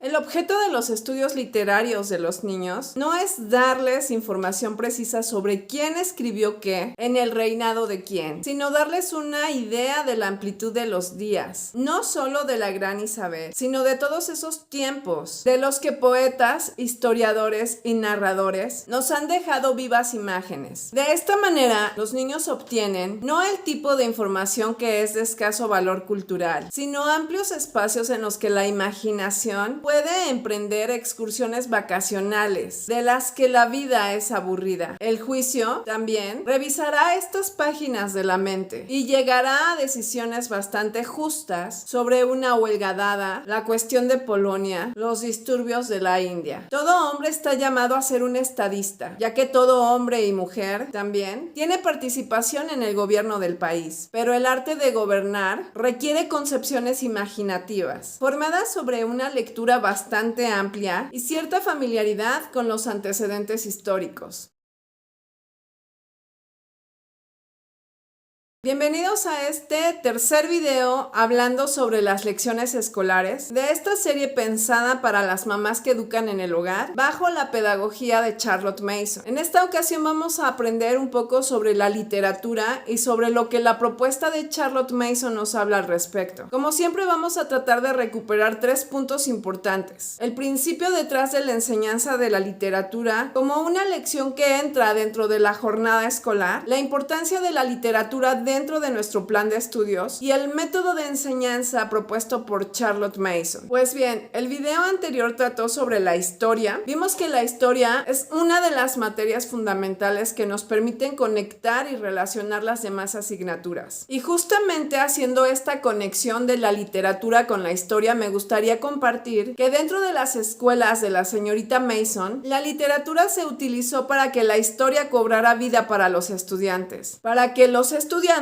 El objeto de los estudios literarios de los niños no es darles información precisa sobre quién escribió qué en el reinado de quién, sino darles una idea de la amplitud de los días, no solo de la gran Isabel, sino de todos esos tiempos de los que poetas, historiadores y narradores nos han dejado vivas imágenes. De esta manera, los niños obtienen no el tipo de información que es de escaso valor cultural, sino amplios espacios en los que la imaginación puede emprender excursiones vacacionales, de las que la vida es aburrida. El juicio también revisará estas páginas de la mente y llegará a decisiones bastante justas sobre una huelga dada, la cuestión de Polonia, los disturbios de la India. Todo hombre está llamado a ser un estadista, ya que todo hombre y mujer también tiene participación en el gobierno del país, pero el arte de gobernar requiere concepciones imaginativas, formadas sobre una lectura bastante amplia y cierta familiaridad con los antecedentes históricos. Bienvenidos a este tercer video hablando sobre las lecciones escolares de esta serie pensada para las mamás que educan en el hogar bajo la pedagogía de Charlotte Mason. En esta ocasión vamos a aprender un poco sobre la literatura y sobre lo que la propuesta de Charlotte Mason nos habla al respecto. Como siempre vamos a tratar de recuperar 3 puntos importantes. El principio detrás de la enseñanza de la literatura como una lección que entra dentro de la jornada escolar, la importancia de la literatura dentro de nuestro plan de estudios y el método de enseñanza propuesto por Charlotte Mason. Pues bien, el video anterior trató sobre la historia. Vimos que la historia es una de las materias fundamentales que nos permiten conectar y relacionar las demás asignaturas. Y justamente haciendo esta conexión de la literatura con la historia, me gustaría compartir que dentro de las escuelas de la señorita Mason, la literatura se utilizó para que la historia cobrara vida para los estudiantes, para que los estudiantes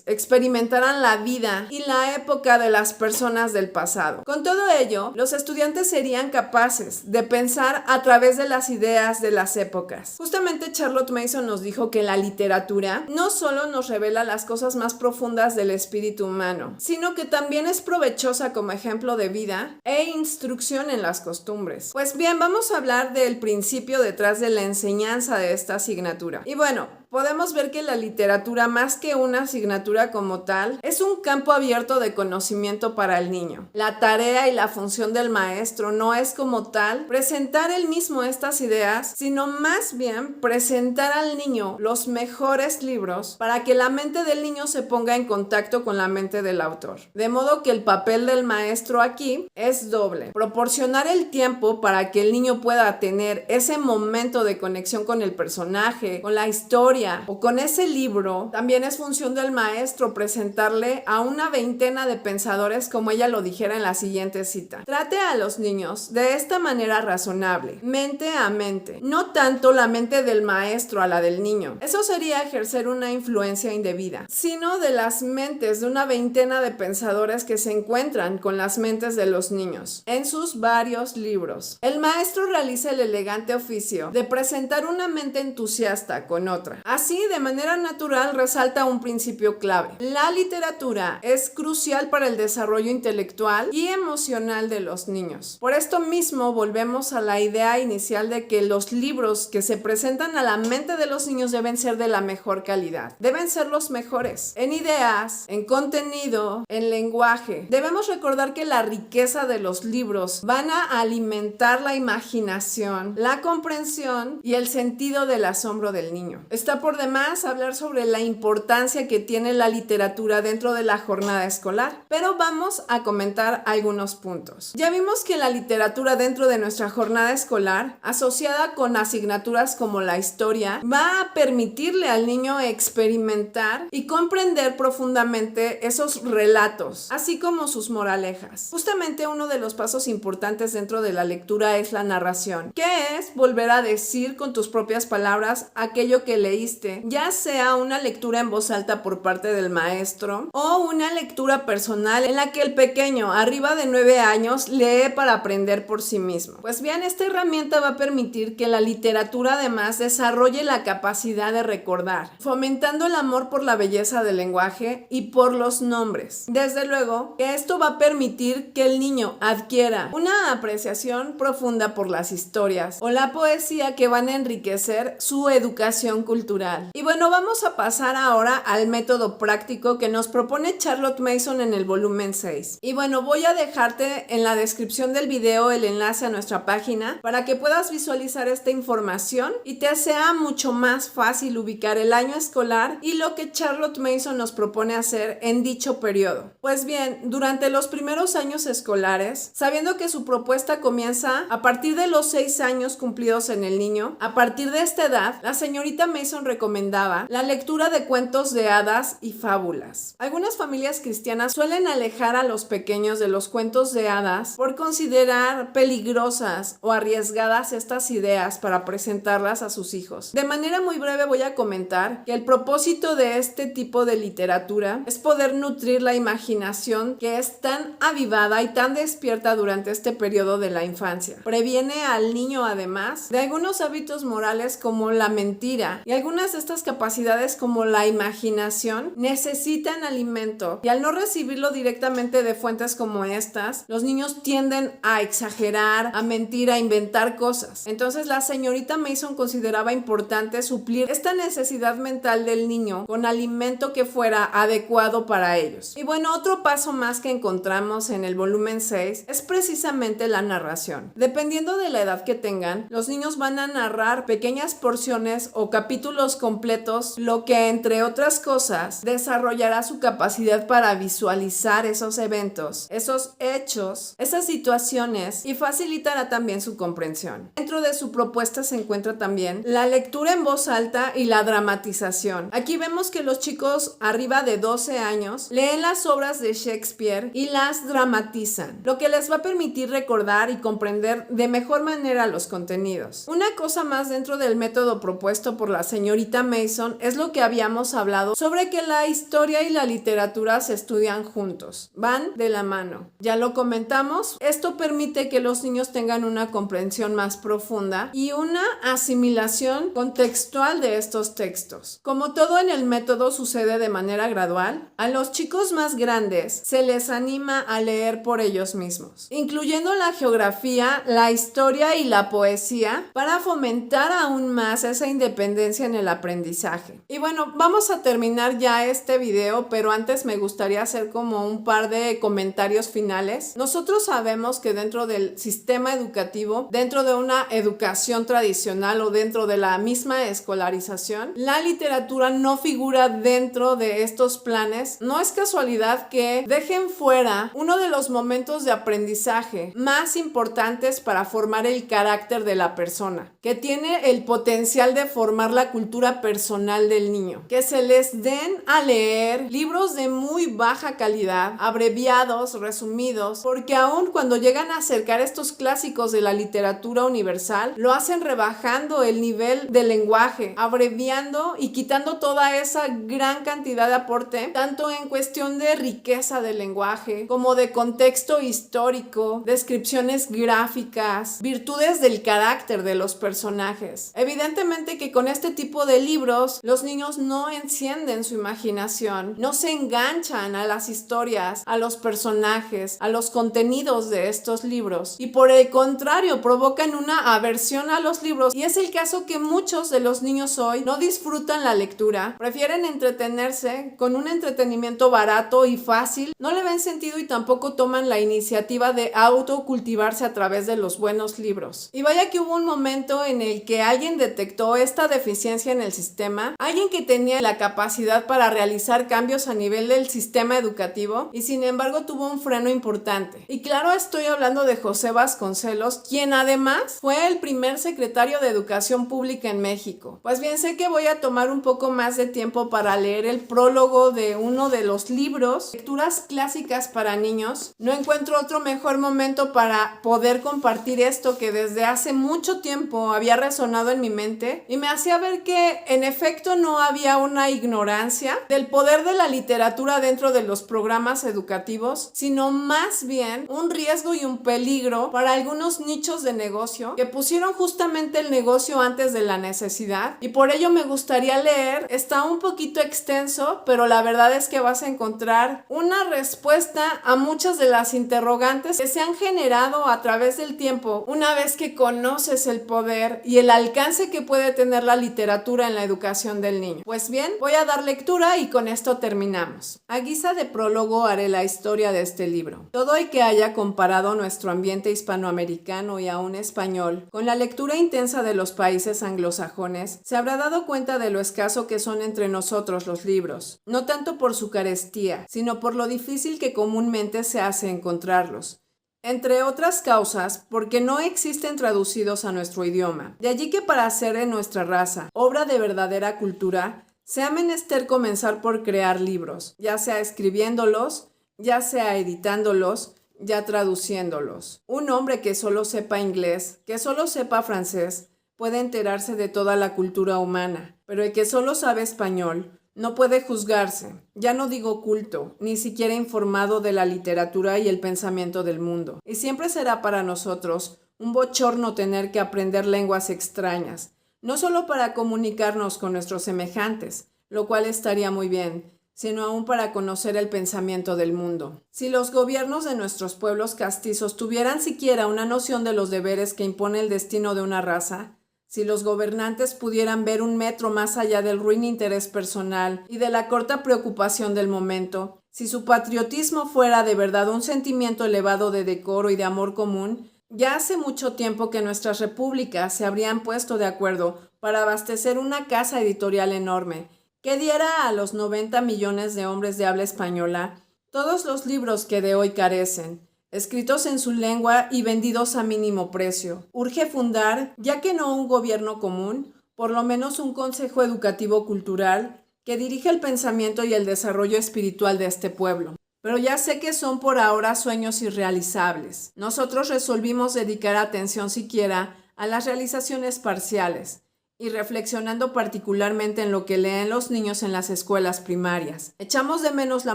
experimentaran la vida y la época de las personas del pasado. Con todo ello, los estudiantes serían capaces de pensar a través de las ideas de las épocas. Justamente Charlotte Mason nos dijo que la literatura no solo nos revela las cosas más profundas del espíritu humano, sino que también es provechosa como ejemplo de vida e instrucción en las costumbres. Pues bien, vamos a hablar del principio detrás de la enseñanza de esta asignatura. Y bueno, podemos ver que la literatura, más que una asignatura como tal, es un campo abierto de conocimiento para el niño. La tarea y la función del maestro no es como tal presentar él mismo estas ideas, sino más bien presentar al niño los mejores libros para que la mente del niño se ponga en contacto con la mente del autor. De modo que el papel del maestro aquí es doble: proporcionar el tiempo para que el niño pueda tener ese momento de conexión con el personaje, con la historia o con ese libro. También es función del maestro presentarle a una veintena de pensadores, como ella lo dijera en la siguiente cita. Trate a los niños de esta manera razonable, mente a mente, no tanto la mente del maestro a la del niño. Eso sería ejercer una influencia indebida, sino de las mentes de una veintena de pensadores que se encuentran con las mentes de los niños en sus varios libros. El maestro realiza el elegante oficio de presentar una mente entusiasta con otra. Así, de manera natural, resalta un principio clave: la literatura es crucial para el desarrollo intelectual y emocional de los niños. Por esto mismo, volvemos a la idea inicial de que los libros que se presentan a la mente de los niños deben ser de la mejor calidad. Deben ser los mejores en ideas, en contenido, en lenguaje. Debemos recordar que la riqueza de los libros van a alimentar la imaginación, la comprensión y el sentido del asombro del niño. Está por demás hablar sobre la importancia que tiene la literatura dentro de la jornada escolar, pero vamos a comentar algunos puntos. Ya vimos que la literatura dentro de nuestra jornada escolar, asociada con asignaturas como la historia, va a permitirle al niño experimentar y comprender profundamente esos relatos, así como sus moralejas. Justamente uno de los pasos importantes dentro de la lectura es la narración, que es volver a decir con tus propias palabras aquello que leíste leíste, ya sea una lectura en voz alta por parte del maestro o una lectura personal en la que el pequeño, arriba de 9 años, lee para aprender por sí mismo. Pues bien, esta herramienta va a permitir que la literatura además desarrolle la capacidad de recordar, fomentando el amor por la belleza del lenguaje y por los nombres. Desde luego que esto va a permitir que el niño adquiera una apreciación profunda por las historias o la poesía que van a enriquecer su educación cultural. Y bueno, vamos a pasar ahora al método práctico que nos propone Charlotte Mason en el volumen 6. Y bueno, voy a dejarte en la descripción del video el enlace a nuestra página para que puedas visualizar esta información y te sea mucho más fácil ubicar el año escolar y lo que Charlotte Mason nos propone hacer en dicho periodo. Pues bien, durante los primeros años escolares, sabiendo que su propuesta comienza a partir de los 6 años cumplidos en el niño, a partir de esta edad, la señorita Mason recomendaba la lectura de cuentos de hadas y fábulas. Algunas familias cristianas suelen alejar a los pequeños de los cuentos de hadas por considerar peligrosas o arriesgadas estas ideas para presentarlas a sus hijos. De manera muy breve voy a comentar que el propósito de este tipo de literatura es poder nutrir la imaginación que es tan avivada y tan despierta durante este periodo de la infancia. Previene al niño además de algunos hábitos morales como la mentira, y algunas de estas capacidades como la imaginación necesitan alimento, y al no recibirlo directamente de fuentes como estas, los niños tienden a exagerar, a mentir, a inventar cosas. Entonces la señorita Mason consideraba importante suplir esta necesidad mental del niño con alimento que fuera adecuado para ellos. Y bueno, otro paso más que encontramos en el volumen 6 es precisamente la narración. Dependiendo de la edad que tengan, los niños van a narrar pequeñas porciones o capítulos completos, lo que entre otras cosas desarrollará su capacidad para visualizar esos eventos, esos hechos, esas situaciones, y facilitará también su comprensión. Dentro de su propuesta se encuentra también la lectura en voz alta y la dramatización. Aquí vemos que los chicos arriba de 12 años leen las obras de Shakespeare y las dramatizan, lo que les va a permitir recordar y comprender de mejor manera los contenidos. Una cosa más dentro del método propuesto por la señorita Mason es lo que habíamos hablado sobre que la historia y la literatura se estudian juntos, van de la mano. Ya lo comentamos, esto permite que los niños tengan una comprensión más profunda y una asimilación contextual de estos textos. Como todo en el método sucede de manera gradual, a los chicos más grandes se les anima a leer por ellos mismos, incluyendo la geografía, la historia y la poesía para fomentar aún más esa independencia en el aprendizaje. Y bueno, vamos a terminar ya este video, pero antes me gustaría hacer como un par de comentarios finales. Nosotros sabemos que dentro del sistema educativo, dentro de una educación tradicional o dentro de la misma escolarización, la literatura no figura dentro de estos planes. No es casualidad que dejen fuera uno de los momentos de aprendizaje más importantes para formar el carácter de la persona, que tiene el potencial de formar la cultura personal del niño. Que se les den a leer libros de muy baja calidad, abreviados, resumidos, porque aun cuando llegan a acercar estos clásicos de la literatura universal, lo hacen rebajando el nivel del lenguaje, abreviando y quitando toda esa gran cantidad de aporte, tanto en cuestión de riqueza del lenguaje, como de contexto histórico, descripciones gráficas, virtudes del carácter de los personajes. Evidentemente que con este tipo de libros, los niños no encienden su imaginación, no se enganchan a las historias, a los personajes, a los contenidos de estos libros, y por el contrario, provocan una aversión a los libros, y es el caso que muchos de los niños hoy no disfrutan la lectura, prefieren entretenerse con un entretenimiento barato y fácil, no le ven sentido y tampoco toman la iniciativa de autocultivarse a través de los buenos libros. Y vaya que hubo un momento en el que alguien detectó esta deficiencia en el sistema, alguien que tenía la capacidad para realizar cambios a nivel del sistema educativo, y sin embargo tuvo un freno importante. Y claro, estoy hablando de José Vasconcelos, quien además fue el primer secretario de Educación Pública en México. Pues bien, sé que voy a tomar un poco más de tiempo para leer el prólogo de uno de los libros, Lecturas Clásicas para Niños. No encuentro otro mejor momento para poder compartir esto que desde hace mucho tiempo había resonado en mi mente y me hacía ver que que en efecto no había una ignorancia del poder de la literatura dentro de los programas educativos, sino más bien un riesgo y un peligro para algunos nichos de negocio que pusieron justamente el negocio antes de la necesidad. Y por ello me gustaría leer, está un poquito extenso, pero la verdad es que vas a encontrar una respuesta a muchas de las interrogantes que se han generado a través del tiempo una vez que conoces el poder y el alcance que puede tener la literatura en la educación del niño. Pues bien, voy a dar lectura y con esto terminamos. A guisa de prólogo haré la historia de este libro. Todo el que haya comparado nuestro ambiente hispanoamericano y aún español con la lectura intensa de los países anglosajones se habrá dado cuenta de lo escaso que son entre nosotros los libros, no tanto por su carestía, sino por lo difícil que comúnmente se hace encontrarlos. Entre otras causas, porque no existen traducidos a nuestro idioma. De allí que para hacer de nuestra raza obra de verdadera cultura, sea menester comenzar por crear libros, ya sea escribiéndolos, ya sea editándolos, ya traduciéndolos. Un hombre que solo sepa inglés, que solo sepa francés, puede enterarse de toda la cultura humana, pero el que solo sabe español no puede juzgarse, ya no digo culto, ni siquiera informado de la literatura y el pensamiento del mundo. Y siempre será para nosotros un bochorno tener que aprender lenguas extrañas, no solo para comunicarnos con nuestros semejantes, lo cual estaría muy bien, sino aún para conocer el pensamiento del mundo. Si los gobiernos de nuestros pueblos castizos tuvieran siquiera una noción de los deberes que impone el destino de una raza, si los gobernantes pudieran ver un metro más allá del ruin interés personal y de la corta preocupación del momento, si su patriotismo fuera de verdad un sentimiento elevado de decoro y de amor común, ya hace mucho tiempo que nuestras repúblicas se habrían puesto de acuerdo para abastecer una casa editorial enorme que diera a los 90 millones de hombres de habla española todos los libros que de hoy carecen, escritos en su lengua y vendidos a mínimo precio. Urge fundar, ya que no un gobierno común, por lo menos un consejo educativo cultural que dirija el pensamiento y el desarrollo espiritual de este pueblo. Pero ya sé que son por ahora sueños irrealizables. Nosotros resolvimos dedicar atención siquiera a las realizaciones parciales y reflexionando particularmente en lo que leen los niños en las escuelas primarias. Echamos de menos la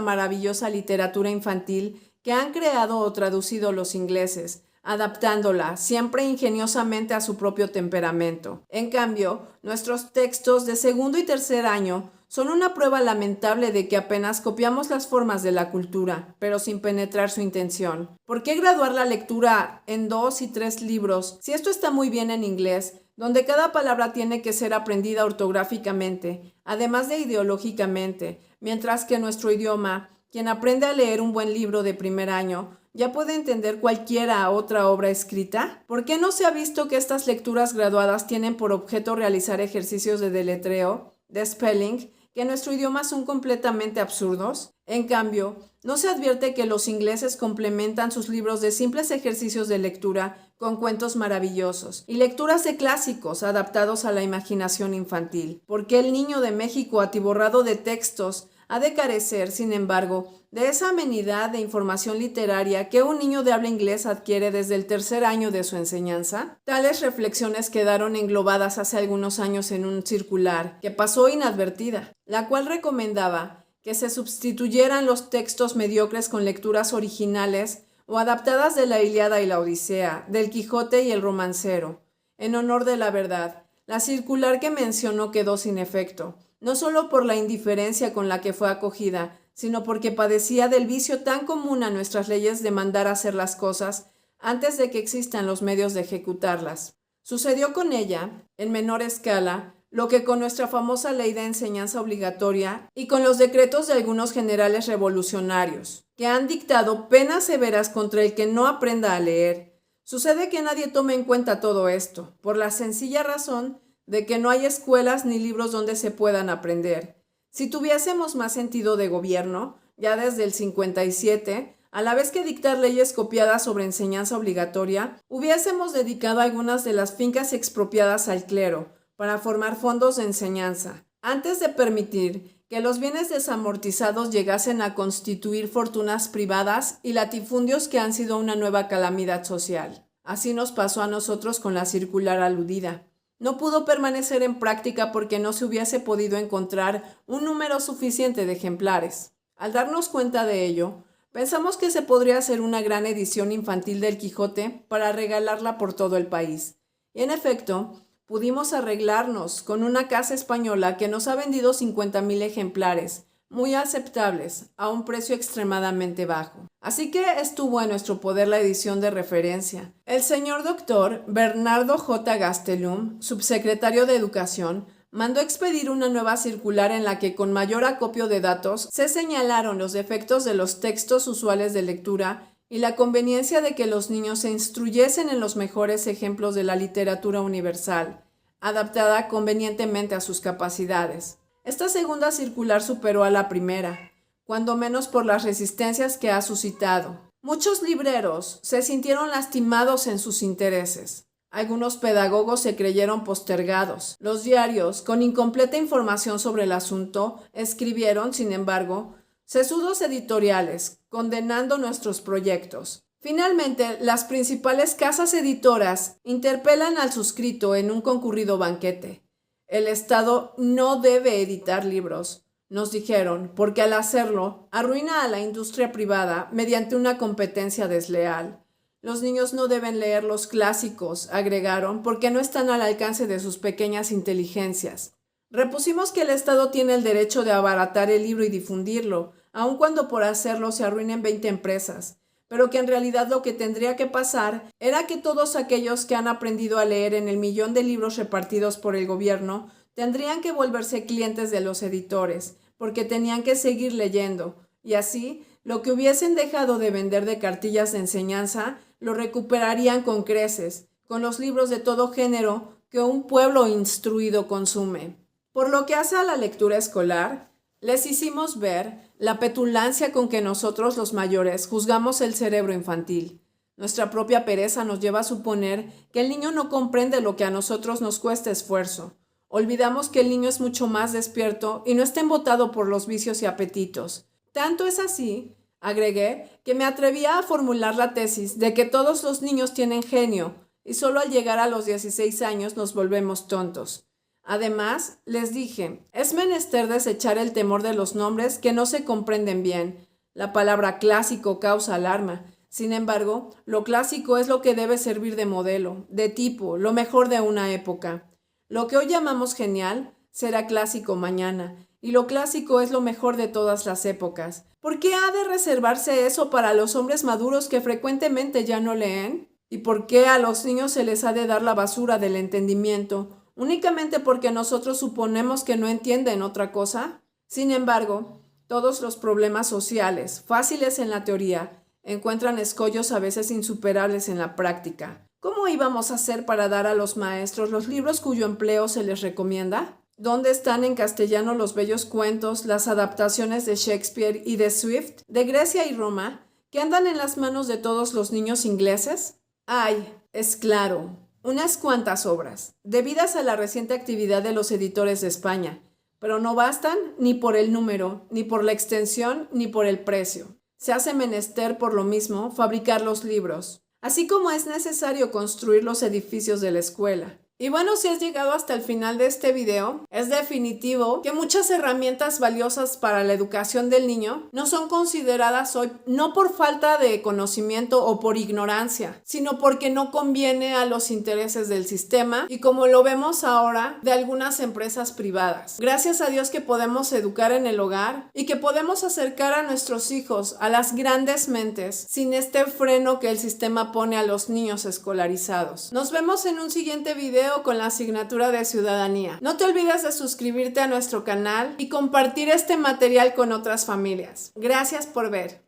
maravillosa literatura infantil que han creado o traducido los ingleses, adaptándola siempre ingeniosamente a su propio temperamento. En cambio, nuestros textos de segundo y tercer año son una prueba lamentable de que apenas copiamos las formas de la cultura, pero sin penetrar su intención. ¿Por qué graduar la lectura en 2 y 3 libros si esto está muy bien en inglés, donde cada palabra tiene que ser aprendida ortográficamente, además de ideológicamente, mientras que nuestro idioma, quien aprende a leer un buen libro de primer año, ya puede entender cualquiera otra obra escrita? ¿Por qué no se ha visto que estas lecturas graduadas tienen por objeto realizar ejercicios de deletreo, de spelling, que en nuestro idioma son completamente absurdos? En cambio, no se advierte que los ingleses complementan sus libros de simples ejercicios de lectura con cuentos maravillosos y lecturas de clásicos adaptados a la imaginación infantil. ¿Por qué el niño de México atiborrado de textos ha de carecer, sin embargo, de esa amenidad de información literaria que un niño de habla inglés adquiere desde el tercer año de su enseñanza? Tales reflexiones quedaron englobadas hace algunos años en un circular que pasó inadvertida, la cual recomendaba que se sustituyeran los textos mediocres con lecturas originales o adaptadas de la Ilíada y la Odisea, del Quijote y el Romancero. En honor de la verdad, la circular que mencionó quedó sin efecto, no solo por la indiferencia con la que fue acogida, sino porque padecía del vicio tan común a nuestras leyes de mandar hacer las cosas antes de que existan los medios de ejecutarlas. Sucedió con ella, en menor escala, lo que con nuestra famosa ley de enseñanza obligatoria y con los decretos de algunos generales revolucionarios, que han dictado penas severas contra el que no aprenda a leer. Sucede que nadie toma en cuenta todo esto, por la sencilla razón de que no hay escuelas ni libros donde se puedan aprender. Si tuviésemos más sentido de gobierno, ya desde el 57, a la vez que dictar leyes copiadas sobre enseñanza obligatoria, hubiésemos dedicado algunas de las fincas expropiadas al clero para formar fondos de enseñanza, antes de permitir que los bienes desamortizados llegasen a constituir fortunas privadas y latifundios que han sido una nueva calamidad social. Así nos pasó a nosotros con la circular aludida. no pudo permanecer en práctica porque no se hubiese podido encontrar un número suficiente de ejemplares. Al darnos cuenta de ello, pensamos que se podría hacer una gran edición infantil del Quijote para regalarla por todo el país. Y en efecto, pudimos arreglarnos con una casa española que nos ha vendido 50,000 ejemplares, muy aceptables, a un precio extremadamente bajo. Así que estuvo en nuestro poder la edición de referencia. El señor doctor Bernardo J. Gastelum, subsecretario de Educación, mandó expedir una nueva circular en la que con mayor acopio de datos se señalaron los defectos de los textos usuales de lectura y la conveniencia de que los niños se instruyesen en los mejores ejemplos de la literatura universal, adaptada convenientemente a sus capacidades. Esta segunda circular superó a la primera, cuando menos por las resistencias que ha suscitado. Muchos libreros se sintieron lastimados en sus intereses. Algunos pedagogos se creyeron postergados. Los diarios, con incompleta información sobre el asunto, escribieron, sin embargo, sesudos editoriales, condenando nuestros proyectos. Finalmente, las principales casas editoras interpelan al suscrito en un concurrido banquete. El Estado no debe editar libros, nos dijeron, porque al hacerlo arruina a la industria privada mediante una competencia desleal. Los niños no deben leer los clásicos, agregaron, porque no están al alcance de sus pequeñas inteligencias. Repusimos que el Estado tiene el derecho de abaratar el libro y difundirlo, aun cuando por hacerlo se arruinen 20 empresas, pero que en realidad lo que tendría que pasar era que todos aquellos que han aprendido a leer en el millón de libros repartidos por el gobierno tendrían que volverse clientes de los editores, porque tenían que seguir leyendo, y así lo que hubiesen dejado de vender de cartillas de enseñanza lo recuperarían con creces, con los libros de todo género que un pueblo instruido consume. Por lo que hace a la lectura escolar, les hicimos ver la petulancia con que nosotros los mayores juzgamos el cerebro infantil. Nuestra propia pereza nos lleva a suponer que el niño no comprende lo que a nosotros nos cuesta esfuerzo. Olvidamos que el niño es mucho más despierto y no está embotado por los vicios y apetitos. Tanto es así, agregué, que me atrevía a formular la tesis de que todos los niños tienen genio y solo al llegar a los 16 años nos volvemos tontos. Además, les dije, es menester desechar el temor de los nombres que no se comprenden bien. La palabra clásico causa alarma. Sin embargo, lo clásico es lo que debe servir de modelo, de tipo, lo mejor de una época. Lo que hoy llamamos genial será clásico mañana, y lo clásico es lo mejor de todas las épocas. ¿Por qué ha de reservarse eso para los hombres maduros que frecuentemente ya no leen? ¿Y por qué a los niños se les ha de dar la basura del entendimiento? ¿Únicamente porque nosotros suponemos que no entienden otra cosa? Sin embargo, todos los problemas sociales, fáciles en la teoría, encuentran escollos a veces insuperables en la práctica. ¿Cómo íbamos a hacer para dar a los maestros los libros cuyo empleo se les recomienda? ¿Dónde están en castellano los bellos cuentos, las adaptaciones de Shakespeare y de Swift, de Grecia y Roma, que andan en las manos de todos los niños ingleses? ¡Ay! Es claro. Unas cuantas obras, debidas a la reciente actividad de los editores de España, pero no bastan ni por el número, ni por la extensión, ni por el precio. Se hace menester, por lo mismo, fabricar los libros, así como es necesario construir los edificios de la escuela. Y bueno, si has llegado hasta el final de este video, es definitivo que muchas herramientas valiosas para la educación del niño no son consideradas hoy, no por falta de conocimiento o por ignorancia, sino porque no conviene a los intereses del sistema y, como lo vemos ahora, de algunas empresas privadas. Gracias a Dios que podemos educar en el hogar y que podemos acercar a nuestros hijos a las grandes mentes sin este freno que el sistema pone a los niños escolarizados. Nos vemos en un siguiente video con la asignatura de ciudadanía. No te olvides de suscribirte a nuestro canal y compartir este material con otras familias. Gracias por ver.